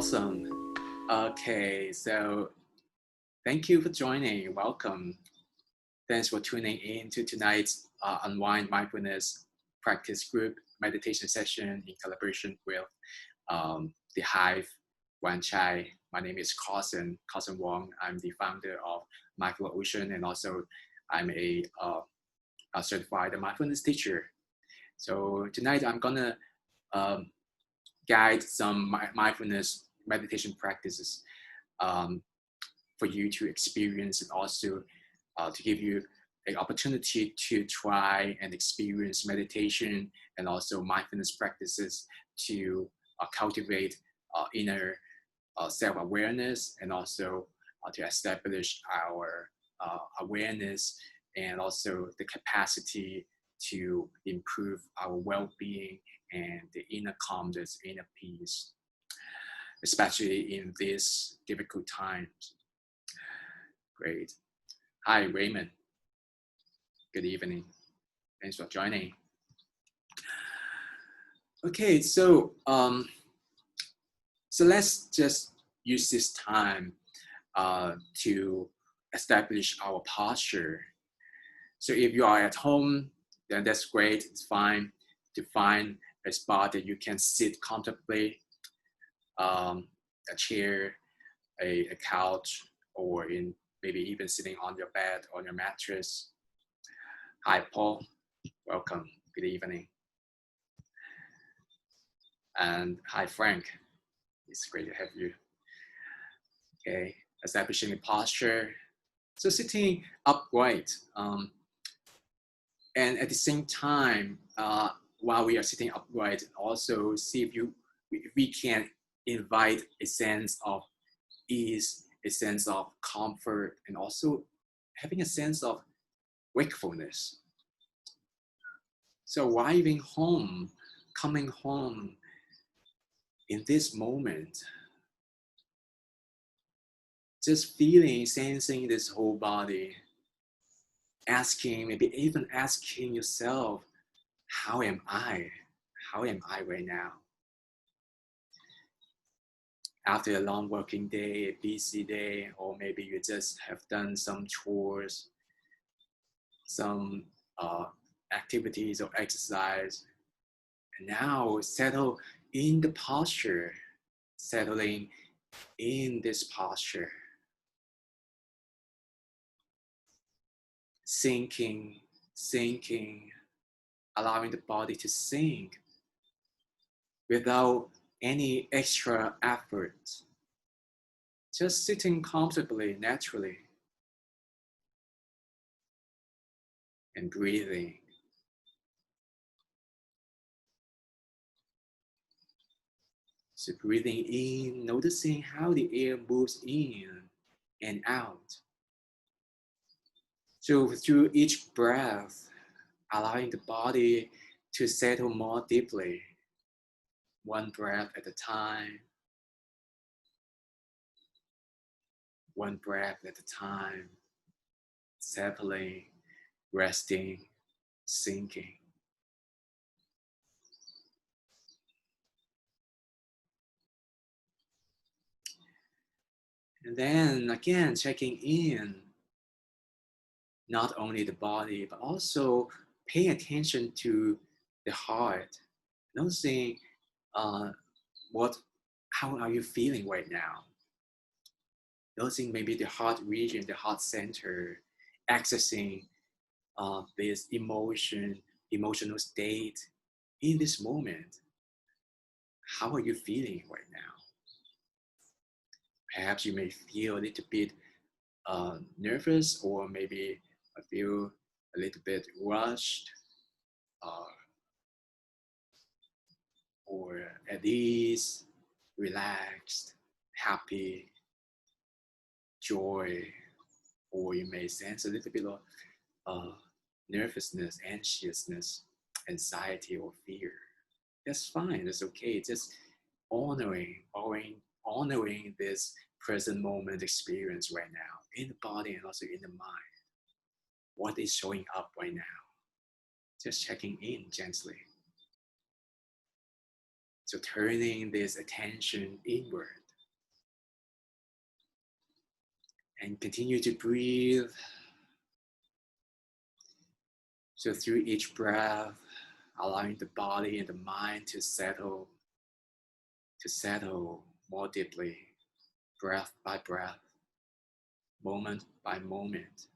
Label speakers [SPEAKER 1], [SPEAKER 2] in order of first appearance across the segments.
[SPEAKER 1] Awesome. Okay, so thank you for joining. Welcome. Thanks for tuning in to tonight's Unwind Mindfulness practice group meditation session in collaboration with the Hive Hong Kong. My name is Karson Wong. I'm the founder of MindfulOcean, and also I'm a certified mindfulness teacher. So tonight I'm gonna guide some mindfulness meditation practices for you to experience, and also to give you an opportunity to try and experience meditation and also mindfulness practices to cultivate inner self-awareness, and also to establish our awareness and also the capacity to improve our well-being and the inner calmness, inner peace, especially in these difficult times. Great. Hi, Raymond. Good evening. Thanks for joining. Okay, so let's just use this time to establish our posture. So if you are at home, then that's great. It's fine to find a spot that you can sit comfortably, a chair, a couch, or in maybe even sitting on your bed, on your mattress. Hi, Paul. Welcome. Good evening. And hi, Frank. It's great to have you. Okay, establishing the posture. So sitting upright. And at the same time, while we are sitting upright, also see if we can invite a sense of ease, a sense of comfort, and also having a sense of wakefulness. So arriving home, coming home in this moment, just feeling, sensing this whole body, asking, maybe even asking yourself, how am I? How am I right now? After a long working day, a busy day, or maybe you just have done some chores, some activities or exercise, and now settle in the posture, settling in this posture, sinking, allowing the body to sink without any extra effort, just sitting comfortably, naturally, and breathing. So breathing in, noticing how the air moves in and out. So through each breath, allowing the body to settle more deeply, one breath at a time, one breath at a time, settling, resting, sinking. And then again, checking in, not only the body, but also paying attention to the heart, noticing how are you feeling right now? Noticing maybe the heart region, the heart center, accessing this emotional state in this moment. How are you feeling right now? Perhaps you may feel a little bit nervous, or maybe feel a little bit rushed, or at ease, relaxed, happy, joy, or you may sense a little bit of nervousness, anxiousness, anxiety, or fear. That's fine. That's okay. Just honoring this present moment experience right now in the body and also in the mind. What is showing up right now? Just checking in gently. So turning this attention inward, And continue to breathe. So through each breath, allowing the body and the mind to settle more deeply, breath by breath, moment by moment.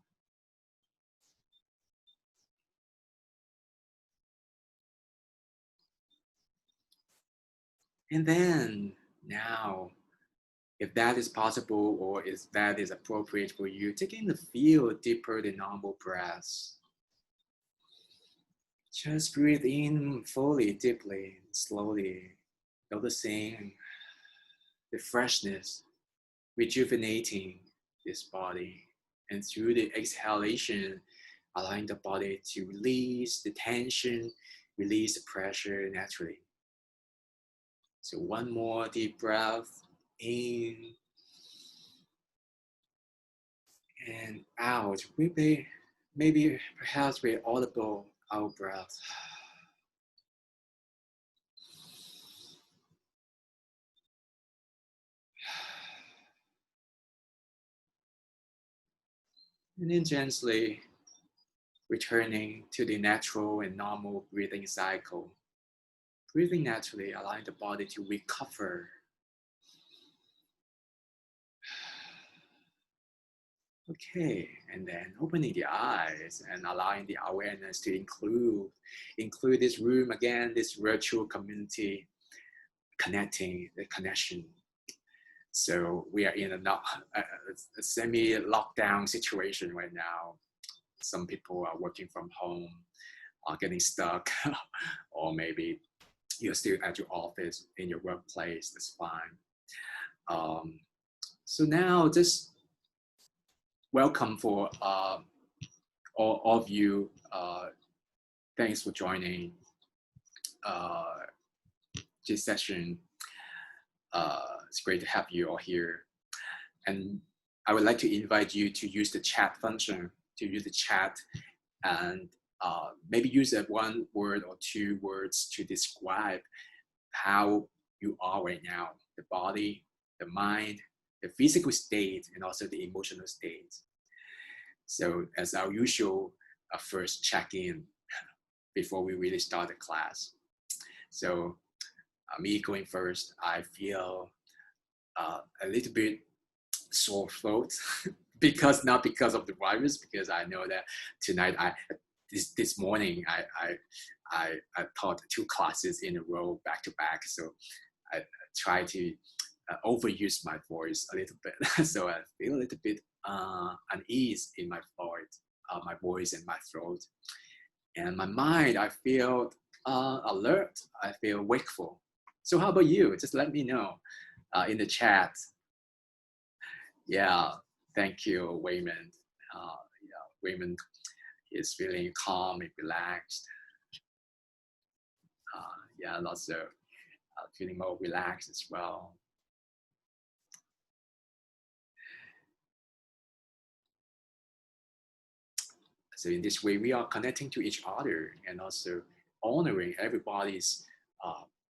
[SPEAKER 1] And then now, if that is possible or if that is appropriate for you, taking the feel deeper than normal breaths. Just breathe in fully, deeply, slowly, noticing the freshness, rejuvenating this body. And through the exhalation, allowing the body to release the tension, release the pressure naturally. So one more deep breath in and out. Maybe perhaps with audible out breath. And then gently returning to the natural and normal breathing cycle. Breathing naturally, allowing the body to recover. Okay, and then opening the eyes and allowing the awareness to include this room again, this virtual community, connecting the connection. So we are in a semi-lockdown situation right now. Some people are working from home, are getting stuck, or maybe you're still at your office, in your workplace, that's fine. So now just welcome for all of you. Thanks for joining this session. It's great to have you all here. And I would like to invite you to use the chat function, to use the chat and maybe use that one word or two words to describe how you are right now, the body, the mind, the physical state, and also the emotional state. So as our usual first check-in before we really start the class. So me going first, I feel a little bit sore throat not because of the virus, because I know that tonight this morning I taught 2 classes in a row back to back, so I try to overuse my voice a little bit. So I feel a little bit unease in my voice and my throat. And my mind, I feel alert, I feel wakeful. So how about you? Just let me know in the chat. Yeah, thank you, Wayman. Wayman is feeling calm and relaxed. Yeah, and also feeling more relaxed as well. So in this way, we are connecting to each other and also honoring everybody's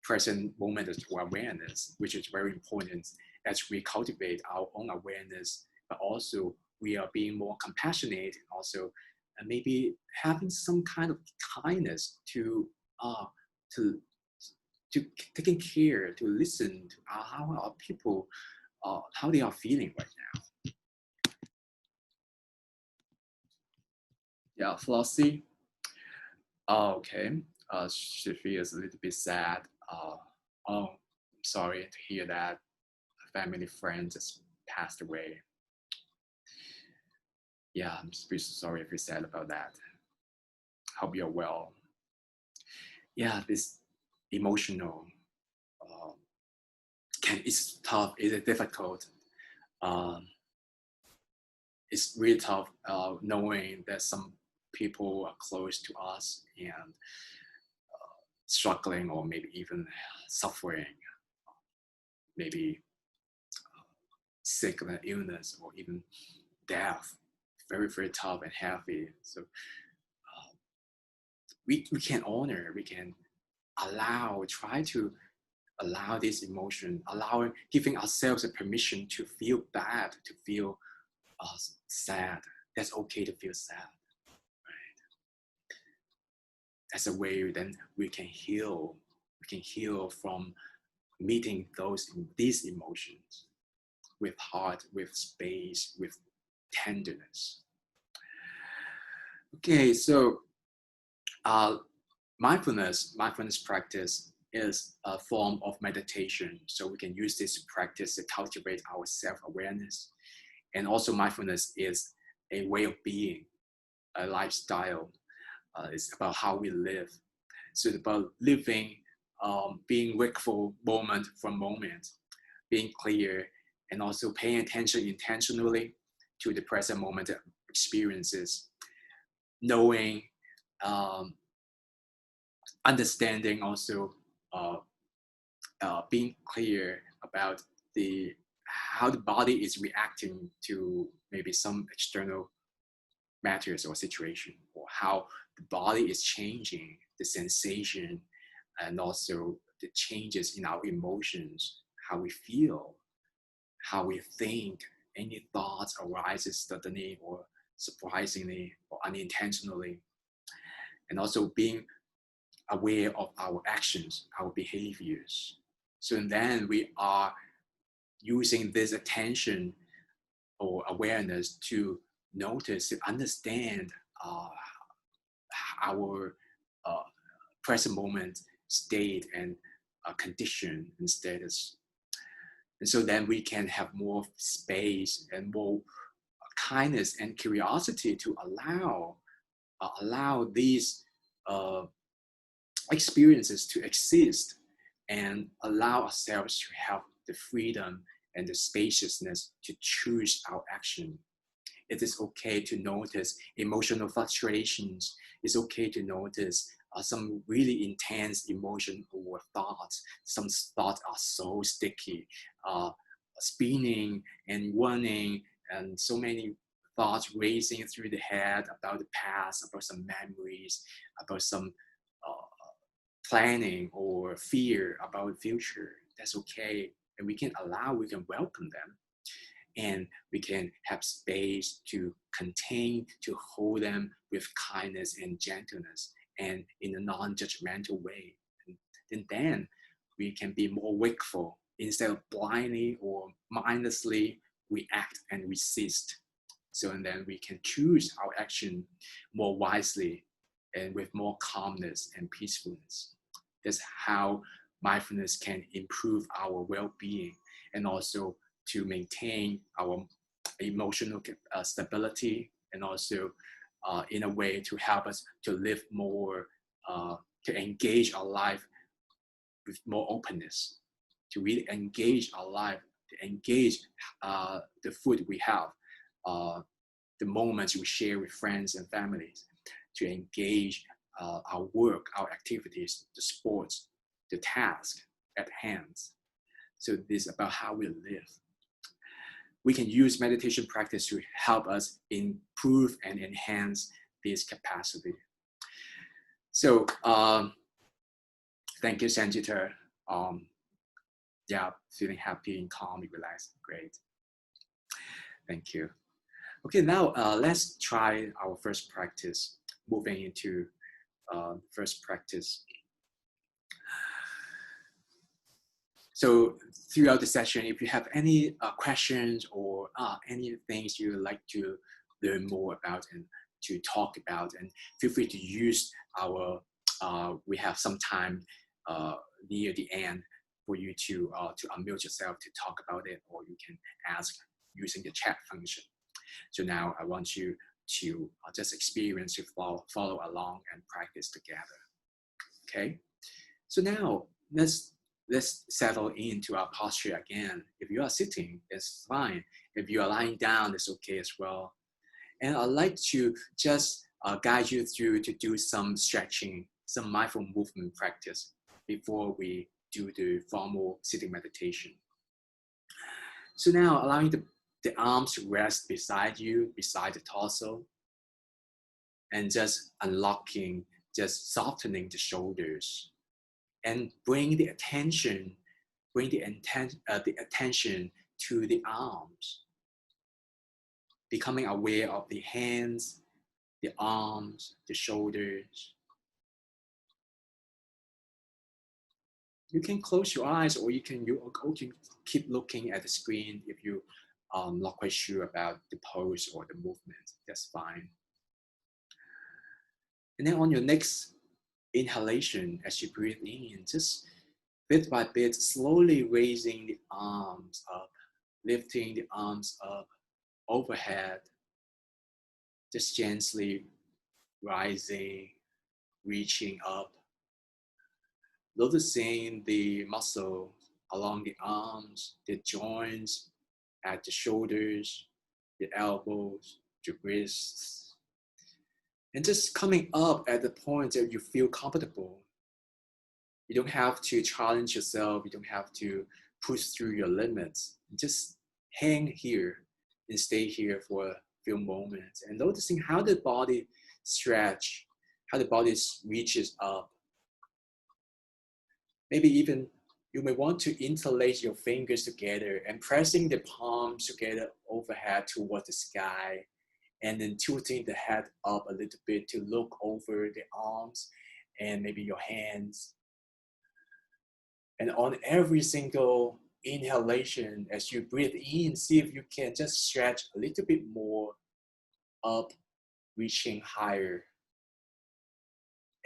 [SPEAKER 1] present moment of awareness, which is very important as we cultivate our own awareness, but also we are being more compassionate and also maybe having some kind of kindness to taking care, to listen to how our people, how they are feeling right now. Yeah, Flossie. Okay. She feels a little bit sad. I'm sorry to hear that a family friend just passed away. Yeah, I'm pretty sorry if you're sad about that. Hope you're well. Yeah, this emotional, it's tough, it's difficult. It's really tough knowing that some people are close to us and struggling or maybe even suffering, maybe sickness, illness, or even death. Very, very tough and heavy. So we can honor, we can try to allow this emotion, giving ourselves a permission to feel bad, to feel sad. That's okay to feel sad, right? That's a way then we can heal. We can heal from meeting these emotions with heart, with space, with tenderness. Okay, so mindfulness practice is a form of meditation. So we can use this practice to cultivate our self-awareness. And also mindfulness is a way of being, a lifestyle. It's about how we live. So it's about living, being wakeful moment from moment, being clear, and also paying attention intentionally to the present moment experiences, knowing, understanding also, being clear about how the body is reacting to maybe some external matters or situation, or how the body is changing, the sensation, and also the changes in our emotions, how we feel, how we think, any thoughts arises suddenly or surprisingly or unintentionally, and also being aware of our actions, our behaviors. So then we are using this attention or awareness to notice, to understand our present moment state and condition and status. And so then we can have more space and more kindness and curiosity to allow these experiences to exist, and allow ourselves to have the freedom and the spaciousness to choose our action. It is okay to notice emotional fluctuations. It's okay to notice some really intense emotion or thoughts. Some thoughts are so sticky, spinning and running, and so many thoughts racing through the head about the past, about some memories, about some planning or fear about the future. That's okay. And we can welcome them. And we can have space to contain, to hold them with kindness and gentleness, and in a non-judgmental way. And then we can be more wakeful instead of blindly or mindlessly react and resist. So, and then we can choose our action more wisely and with more calmness and peacefulness. That's how mindfulness can improve our well-being, and also to maintain our emotional stability, and also in a way to help us to live more, to engage our life with more openness, to really engage our life, to engage the food we have, the moments we share with friends and families, to engage our work, our activities, the sports, the task at hand. So this is about how we live. We can use meditation practice to help us improve and enhance this capacity. So thank you, Sanjita. Yeah, feeling happy and calm and relaxed. Great. Thank you. Okay, now let's try our first practice. Moving into first practice. So throughout the session, if you have any questions or any things you would like to learn more about and to talk about, and feel free to use our, we have some time near the end for you to unmute yourself to talk about it, or you can ask using the chat function. So now I want you to just experience, to follow along and practice together. Okay, so now let's settle into our posture again. If you are sitting, it's fine. If you are lying down, it's okay as well. And I'd like to just guide you through to do some stretching, some mindful movement practice before we do the formal sitting meditation. So now allowing the arms to rest beside you, beside the torso, and just unlocking, just softening the shoulders, and bring the attention to the arms, becoming aware of the hands, the arms, the shoulders. You can close your eyes, or you can keep looking at the screen if you not quite sure about the pose or the movement. That's fine. And then on your next inhalation, as you breathe in, just bit by bit, slowly raising the arms up, lifting the arms up overhead, just gently rising, reaching up, noticing the muscle along the arms, the joints at the shoulders, the elbows, the wrists, and just coming up at the point that you feel comfortable. You don't have to challenge yourself. You don't have to push through your limits. Just hang here and stay here for a few moments and noticing how the body stretch, how the body reaches up. Maybe even you may want to interlace your fingers together and pressing the palms together overhead towards the sky, and then tilting the head up a little bit to look over the arms and maybe your hands. And on every single inhalation, as you breathe in, see if you can just stretch a little bit more up, reaching higher.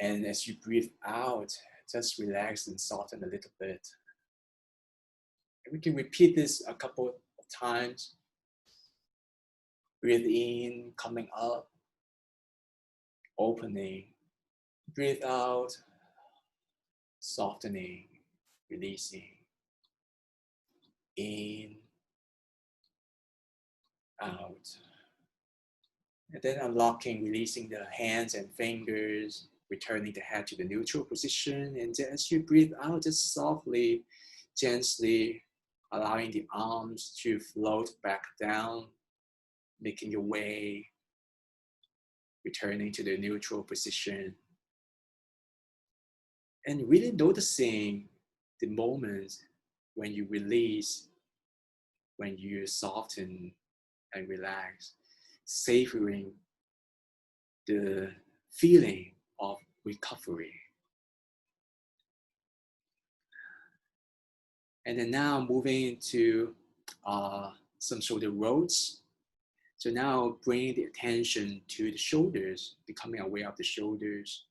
[SPEAKER 1] And as you breathe out, just relax and soften a little bit. And we can repeat this a couple of times. Breathe in, coming up, opening. Breathe out, softening, releasing. In, out. And then unlocking, releasing the hands and fingers, returning the head to the neutral position. And then as you breathe out, just softly, gently allowing the arms to float back down, making your way, returning to the neutral position. And really noticing the moments when you release, when you soften and relax, savoring the feeling of recovery. And then now moving into some shoulder rolls. So now bring the attention to the shoulders, becoming aware of the shoulders.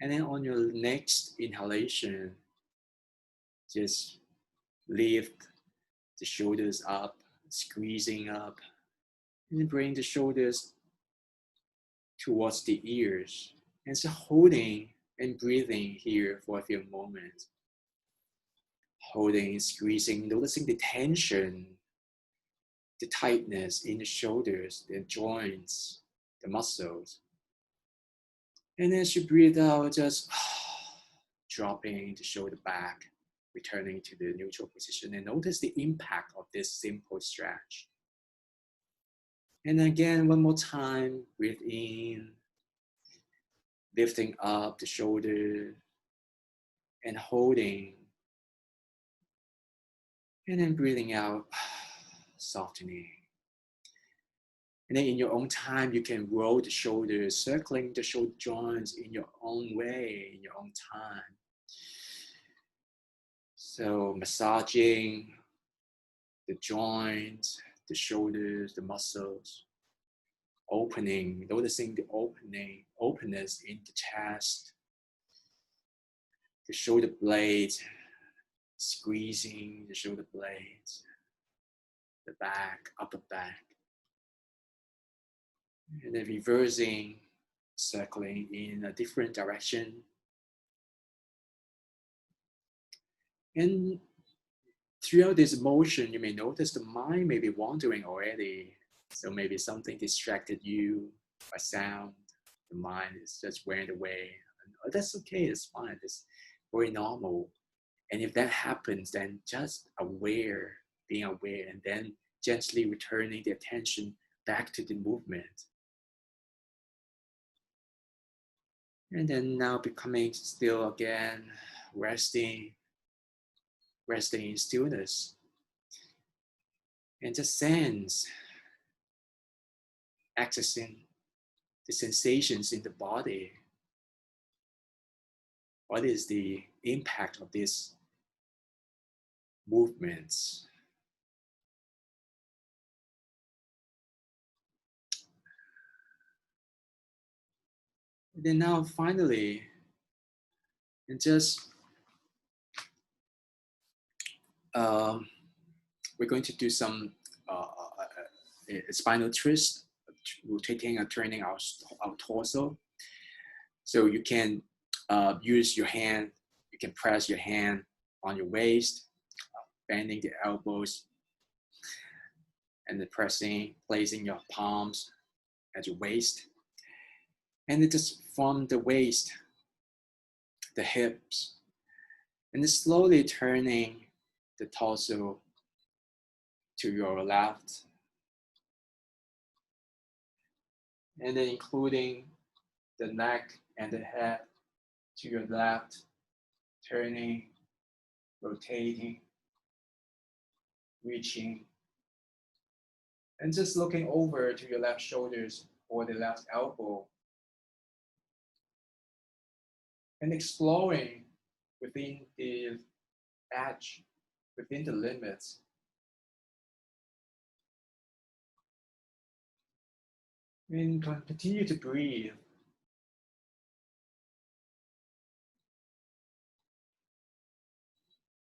[SPEAKER 1] And then on your next inhalation, just lift the shoulders up, squeezing up, and then bring the shoulders towards the ears. And so holding and breathing here for a few moments. Holding, squeezing, noticing the tension, the tightness in the shoulders, the joints, the muscles. And as you breathe out, just dropping the shoulder back, returning to the neutral position, and notice the impact of this simple stretch. And again, one more time, breathe in, lifting up the shoulder and holding. And then breathing out, softening. And then in your own time, you can roll the shoulders, circling the shoulder joints in your own way, in your own time. So massaging the joints, the shoulders, the muscles, opening, noticing the openness in the chest, the shoulder blades, squeezing the shoulder blades, the back, upper back. And then reversing, circling in a different direction. And throughout this motion, you may notice the mind may be wandering already. So maybe something distracted you, a sound, the mind is just wearing away. And that's okay, it's fine, it's very normal. And if that happens, then just being aware, and then gently returning the attention back to the movement. And then now becoming still again, resting in stillness. And just sense, accessing the sensations in the body. What is the impact of these movements? And then now finally, and just we're going to do some spinal twist, rotating and turning our torso. So you can use your hand, you can press your hand on your waist, bending the elbows, and then placing your palms at your waist. And it just from the waist, the hips, and then slowly turning the torso to your left. And then including the neck and the head to your left, turning, rotating, reaching, and just looking over to your left shoulders or the left elbow, and exploring within the edge, within the limits. And continue to breathe.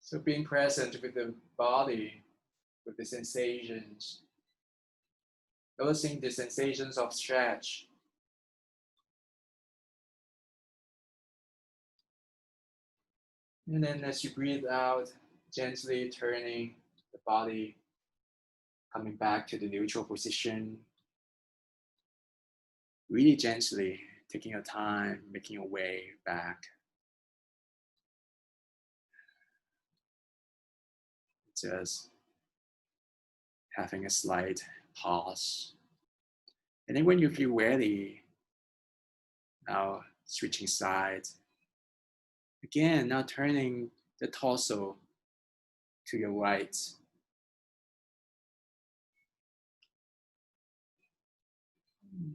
[SPEAKER 1] So being present with the body, with the sensations, noticing the sensations of stretch. And then as you breathe out, gently turning the body, coming back to the neutral position. Really gently, taking your time, making your way back. Just having a slight pause. And then when you feel ready, now switching sides. Again, now turning the torso to your right.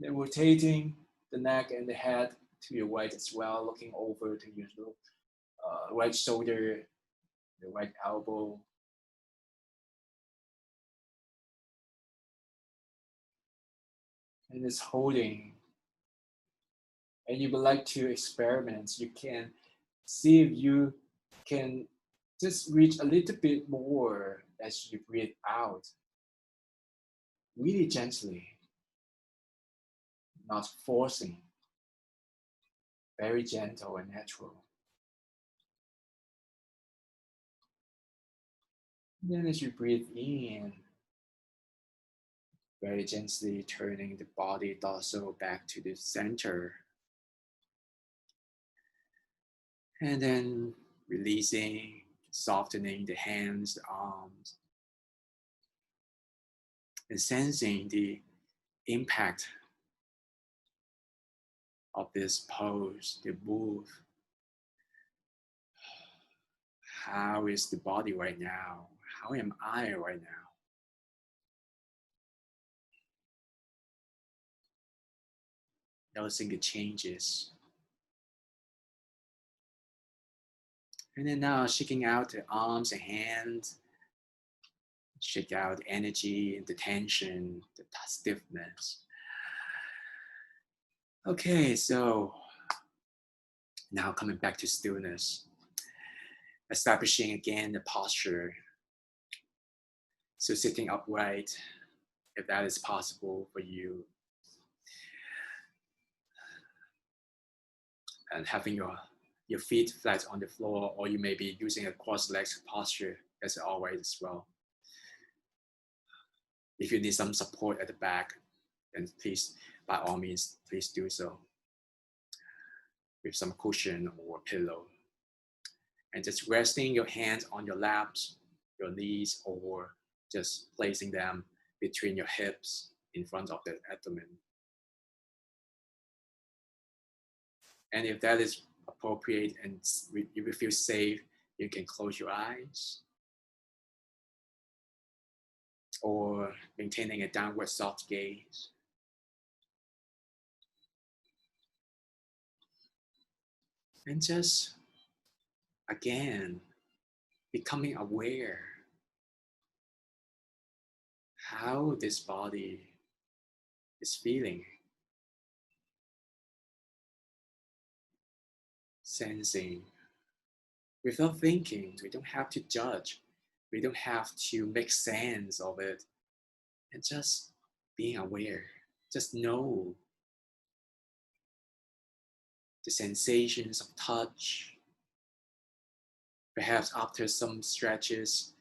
[SPEAKER 1] Then rotating the neck and the head to your right as well, looking over to your right shoulder, the right elbow. And it's holding. And you would like to experiment, you can see if you can just reach a little bit more as you breathe out. Really gently, not forcing, very gentle and natural. And then as you breathe in, very gently turning the body torso back to the center. And then releasing, softening the hands, the arms, and sensing the impact of this pose, the move. How is the body right now? How am I right now? Noticing the changes. And then now shaking out the arms and hands. Shake out energy, the tension, the stiffness. Okay, so now coming back to stillness. Establishing again the posture. So sitting upright, if that is possible for you. And having your feet flat on the floor, or you may be using a cross-legged posture as always as well. If you need some support at the back, then please, by all means, please do so. With some cushion or pillow. And just resting your hands on your laps, your knees, or just placing them between your hips in front of the abdomen. And if that is appropriate and you will feel safe, you can close your eyes. or maintaining a downward soft gaze. And just, again, becoming aware how this body is feeling. Sensing. Without thinking, we don't have to judge. We don't have to make sense of it. And just being aware. Just know the sensations of touch. Perhaps after some stretches,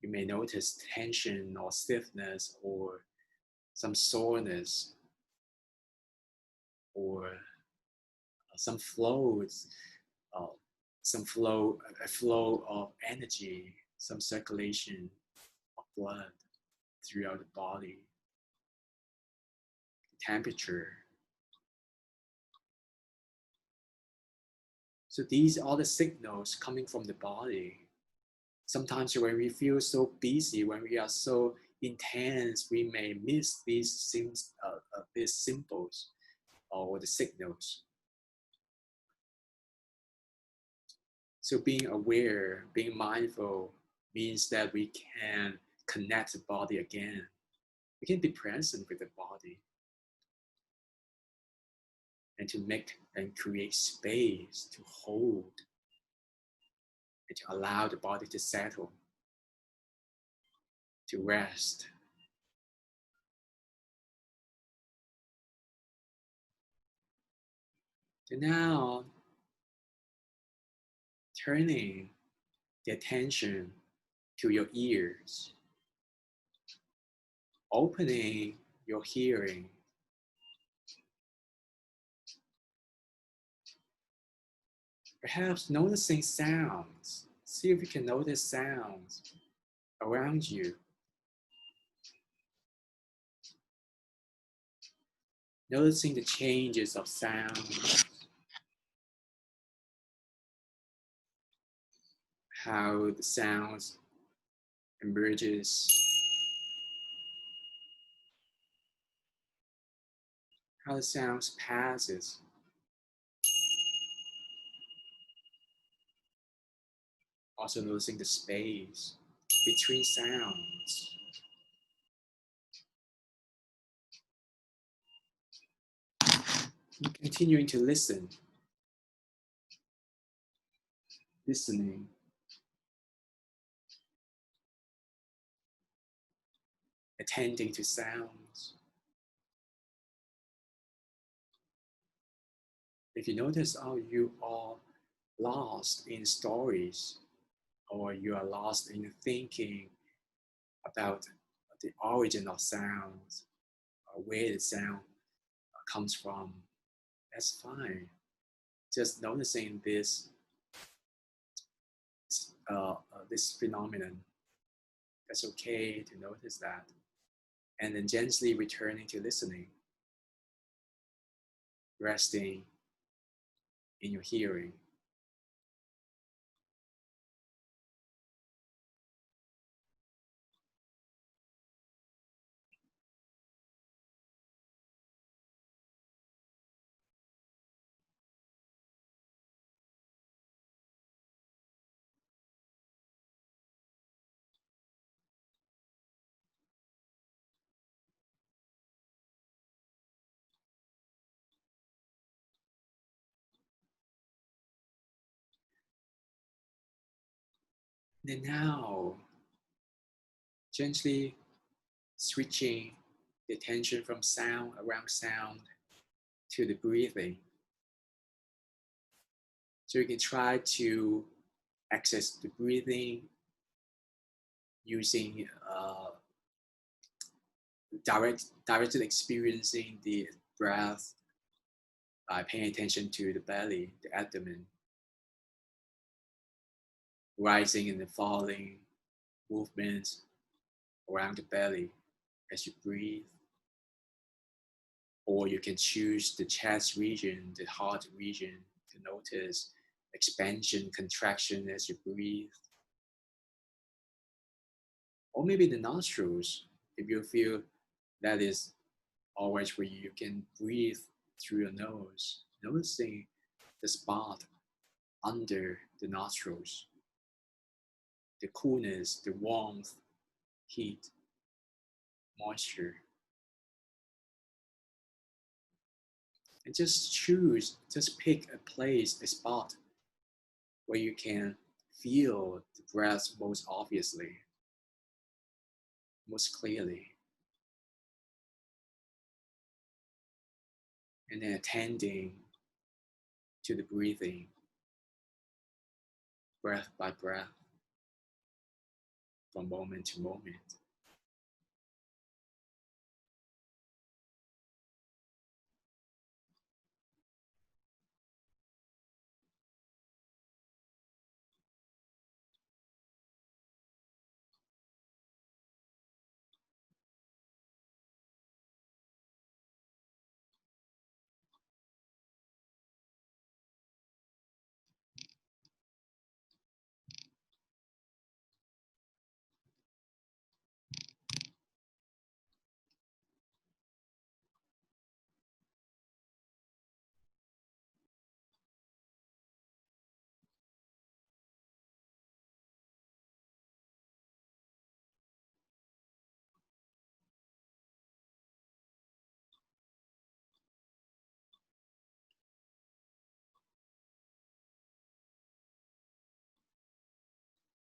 [SPEAKER 1] you may notice tension or stiffness or some soreness or some flows, a flow of energy, some circulation of blood throughout the body, temperature. So these are the signals coming from the body. Sometimes when we feel so busy, when we are so intense, we may miss these things, these symbols or the signals. So being aware, being mindful means that we can connect the body again. We can be present with the body and to make and create space to hold and to allow the body to settle, to rest. And now, turning the attention to your ears, opening your hearing, perhaps noticing sounds. See if you can notice sounds around you. Noticing the changes of sound, how the sounds emerges, how the sounds passes. Also noticing the space between sounds. And continuing to listen. Listening. Attending to sounds. If you notice, you are lost in stories, or you are lost in thinking about the origin of sounds, or where the sound comes from, that's fine. Just noticing this phenomenon, that's okay to notice that. And then gently returning to listening, resting in your hearing. And now, gently switching the attention from sound, around sound, to the breathing. So you can try to access the breathing using directly experiencing the breath by paying attention to the belly, the abdomen, rising and falling movements around the belly as you breathe. Or you can choose the chest region, the heart region, to notice expansion, contraction as you breathe. Or maybe the nostrils, If you feel that is always where you can breathe through your nose, noticing the spot under the nostrils, the coolness, the warmth, heat, moisture. And just pick a place, a spot where you can feel the breath most obviously, most clearly. And then attending to the breathing, breath by breath, from moment to moment.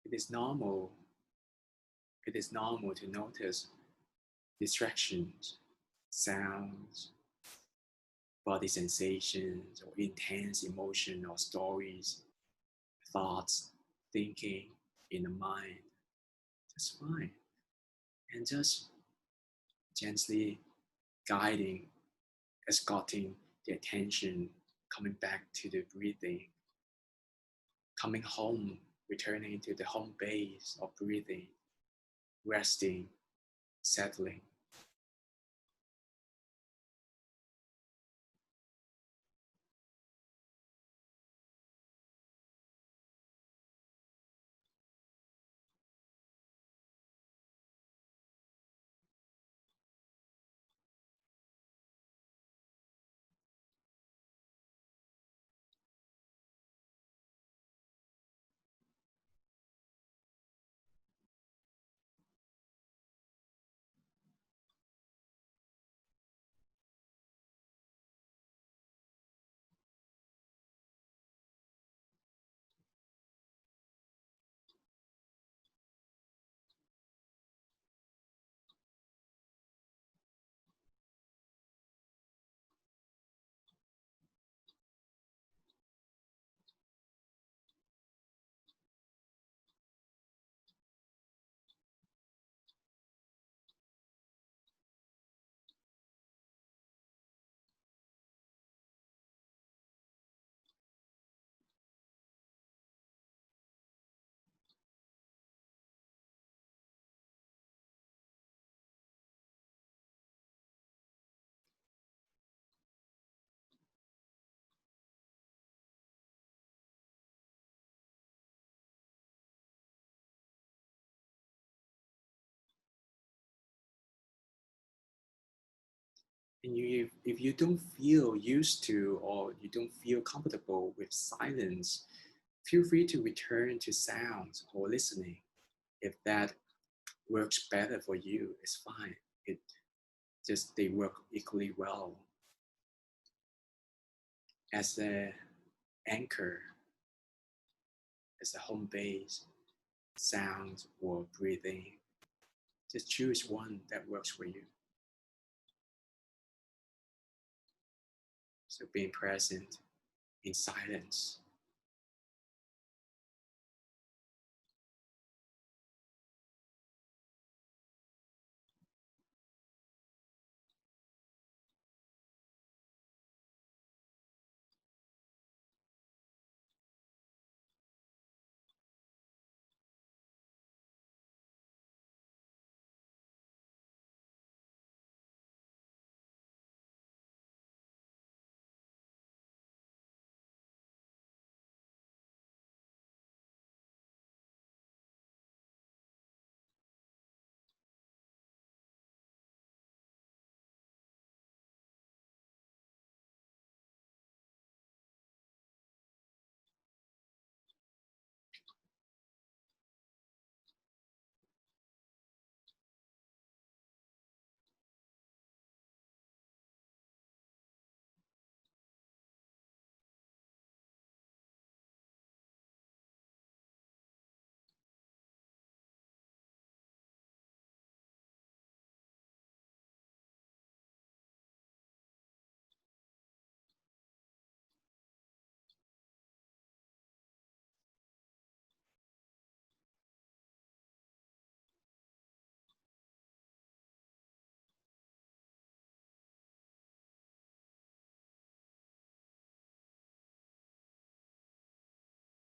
[SPEAKER 1] It is normal. It is normal to notice distractions, sounds, body sensations, or intense emotion or stories, thoughts, thinking in the mind. That's fine. And just gently guiding, escorting the attention, coming back to the breathing, coming home, returning to the home base of breathing, resting, settling. And if you don't feel used to or you don't feel comfortable with silence, feel free to return to sounds or listening. If that works better for you, it's fine. They work equally well as an anchor, as a home base, sounds or breathing. Just choose one that works for you. So being present in silence.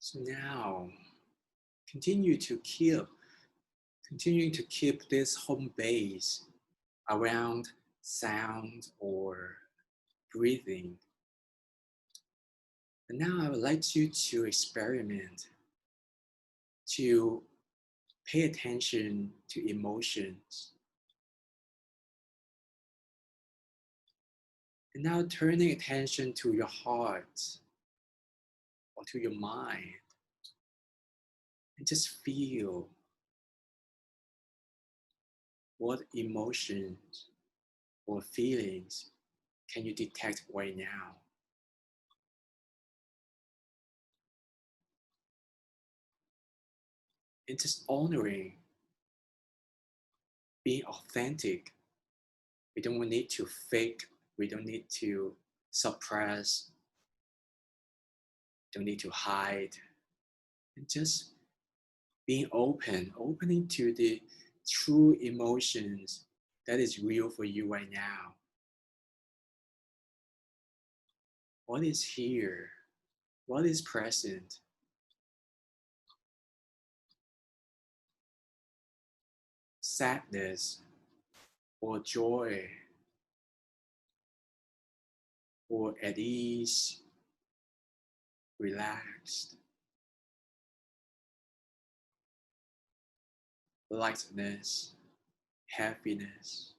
[SPEAKER 1] So now, continuing to keep this home base around sound or breathing. And now I would like you to experiment to pay attention to emotions. And now turning attention to your heart or to your mind. And just feel what emotions or feelings can you detect right now. And just honoring being authentic. We don't need to fake, we don't need to suppress, don't need to hide. And just being opening to the true emotions that is real for you right now. What is here? What is present? Sadness or joy or at ease, relaxed, lightness, happiness,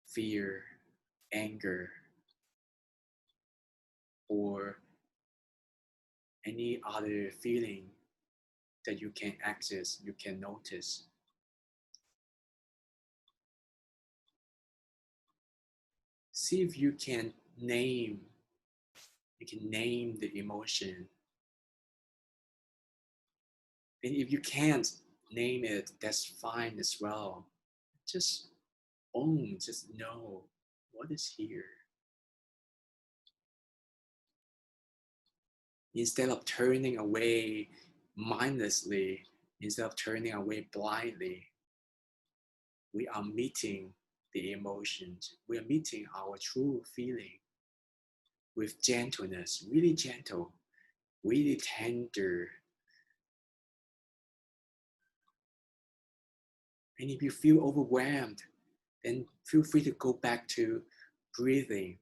[SPEAKER 1] fear, anger, or any other feeling that you can access, you can notice. See if you can name the emotion. And if you can't name it, that's fine as well. Just just know what is here. Instead of turning away mindlessly, instead of turning away blindly, we are meeting the emotions. We are meeting our true feeling with gentleness, really gentle, really tender. And if you feel overwhelmed, then feel free to go back to breathing.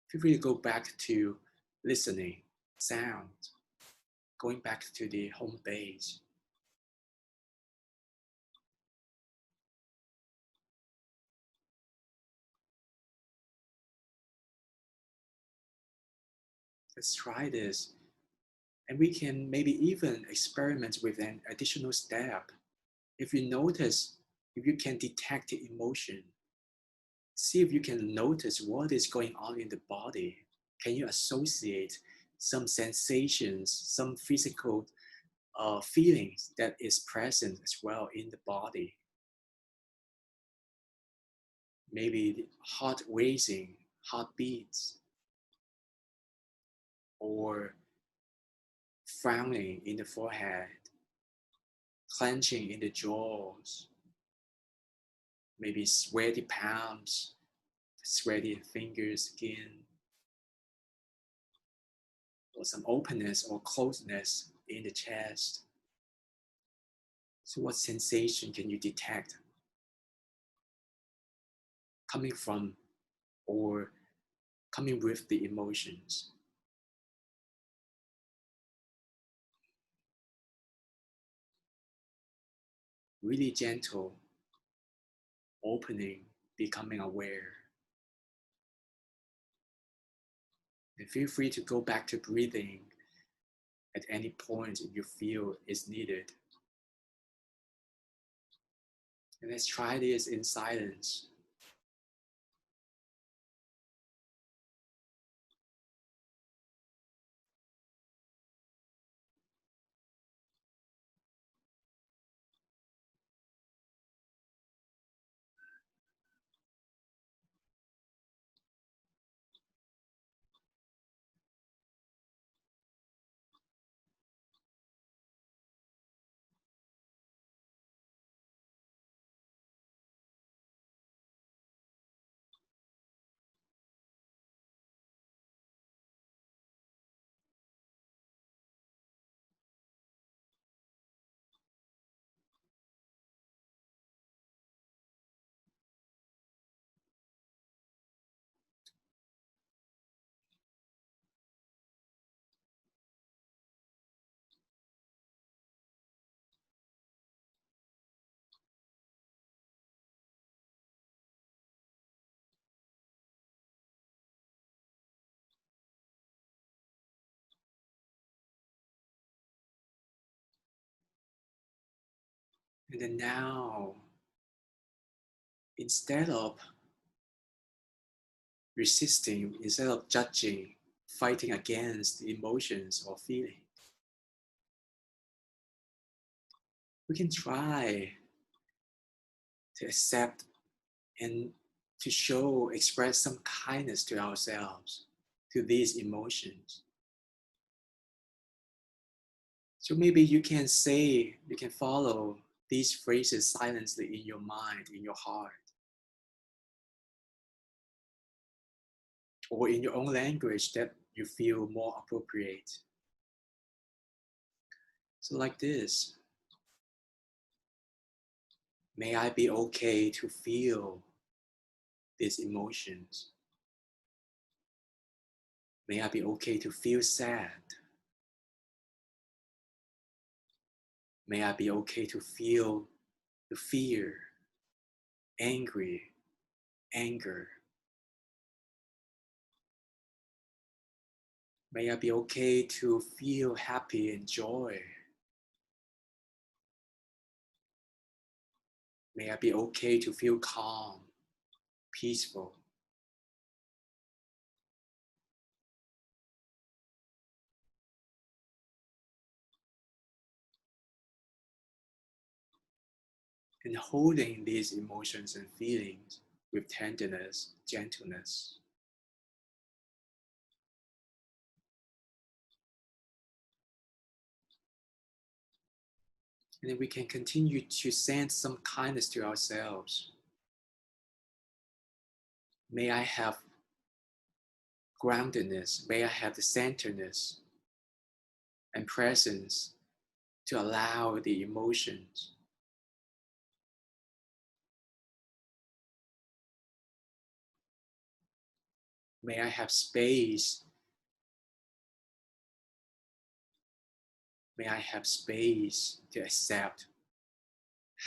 [SPEAKER 1] Feel free to go back to listening, sound, going back to the home base. Let's try this. And we can maybe even experiment with an additional step. If you notice, if you can detect the emotion, see if you can notice what is going on in the body. Can you associate some sensations, some physical feelings that is present as well in the body? Maybe the heart racing, heartbeats, or frowning in the forehead, clenching in the jaws, maybe sweaty palms, sweaty fingers, skin, or some openness or closeness in the chest. So what sensation can you detect coming from or coming with the emotions? Really gentle, opening, becoming aware. And feel free to go back to breathing at any point you feel is needed. And let's try this in silence. And then now, instead of resisting, instead of judging, fighting against the emotions or feelings, we can try to accept and to show, express some kindness to ourselves, to these emotions. So maybe you can say, you can follow these phrases silently in your mind, in your heart, or in your own language that you feel more appropriate. So like this, may I be okay to feel these emotions. May I be okay to feel sad. May I be okay to feel the fear, angry, anger. May I be okay to feel happy and joy. May I be okay to feel calm, peaceful. And holding these emotions and feelings with tenderness, gentleness. And then we can continue to send some kindness to ourselves. May I have groundedness, may I have the centeredness and presence to allow the emotions. May I have space. May I have space to accept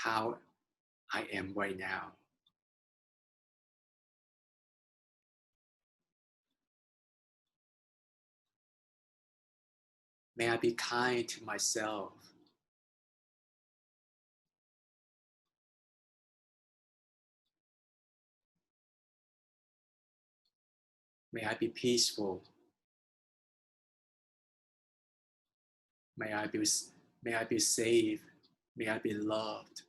[SPEAKER 1] how I am right now. May I be kind to myself. May I be peaceful. May I be safe. May I be loved.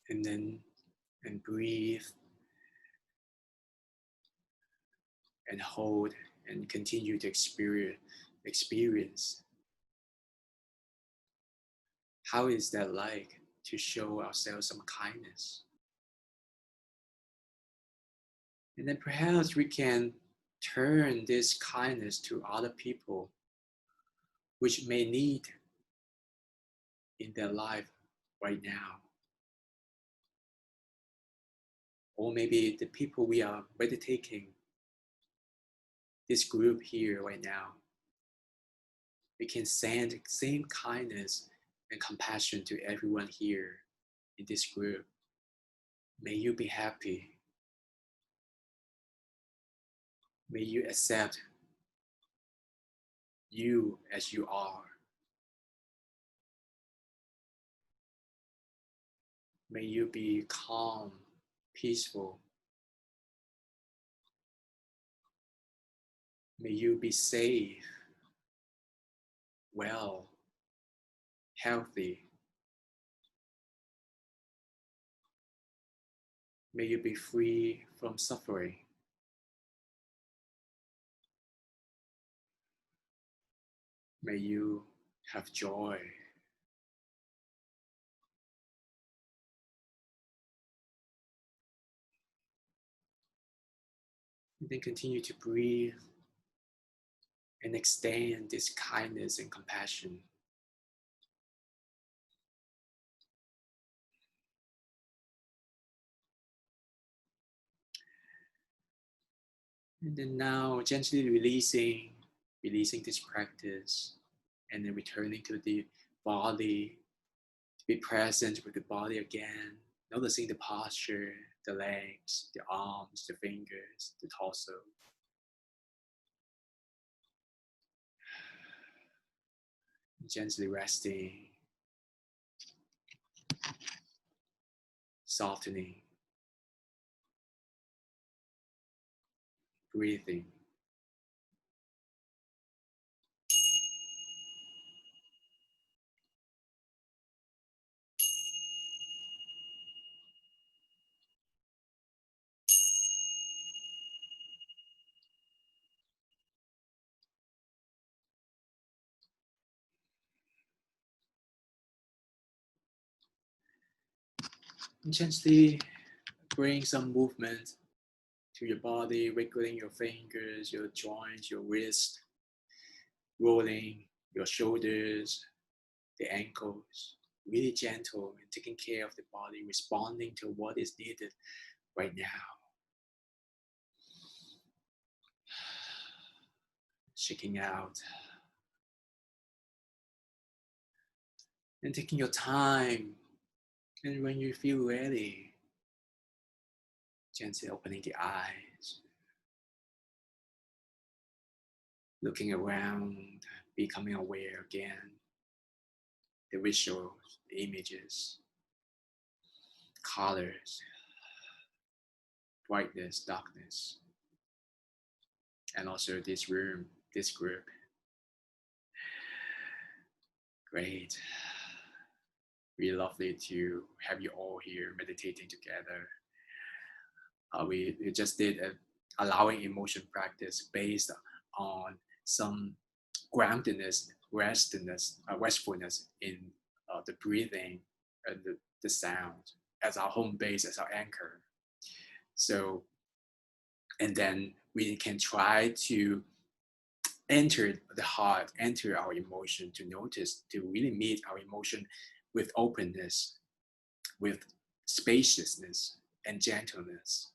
[SPEAKER 1] And then breathe and hold and continue to experience. How is that like to show ourselves some kindness? And then perhaps we can turn this kindness to other people which may need in their life right now. Or maybe the people we are meditating, this group here right now. We can send same kindness and compassion to everyone here in this group. May you be happy. May you accept you as you are. May you be calm, peaceful. May you be safe, well, healthy. May you be free from suffering. May you have joy. And then continue to breathe and extend this kindness and compassion. And then now gently releasing this practice, and then returning to the body, be present with the body again, noticing the posture, the legs, the arms, the fingers, the torso. Gently resting, softening, breathing. Gently bring some movement to your body, wiggling your fingers, your joints, your wrist, rolling your shoulders, the ankles, really gentle and taking care of the body, responding to what is needed right now. Shaking out. And taking your time. And when you feel ready, gently opening the eyes. Looking around, becoming aware again. The visuals, the images, colors, brightness, darkness, and also this room, this group. Great. Really lovely to have you all here meditating together. We just did a allowing emotion practice based on some groundedness, restfulness in the breathing and the sound as our home base, as our anchor. So, and then we can try to enter the heart, enter our emotion, to notice, to really meet our emotion with openness, with spaciousness and gentleness,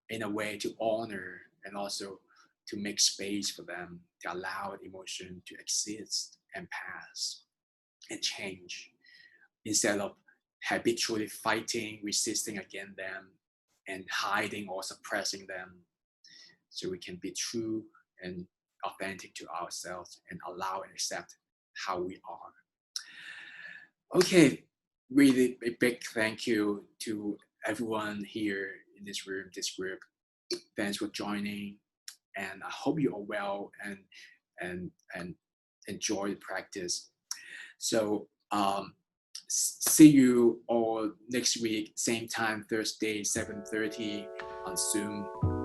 [SPEAKER 1] in a way to honor and also to make space for them, to allow emotion to exist and pass and change, instead of habitually fighting, resisting against them, and hiding or suppressing them. So we can be true and authentic to ourselves and allow and accept how we are. Okay, really a big thank you to everyone here in this room, this group. Thanks for joining, and I hope you are well and enjoy the practice. So see you all next week, same time, Thursday, 7:30 on Zoom.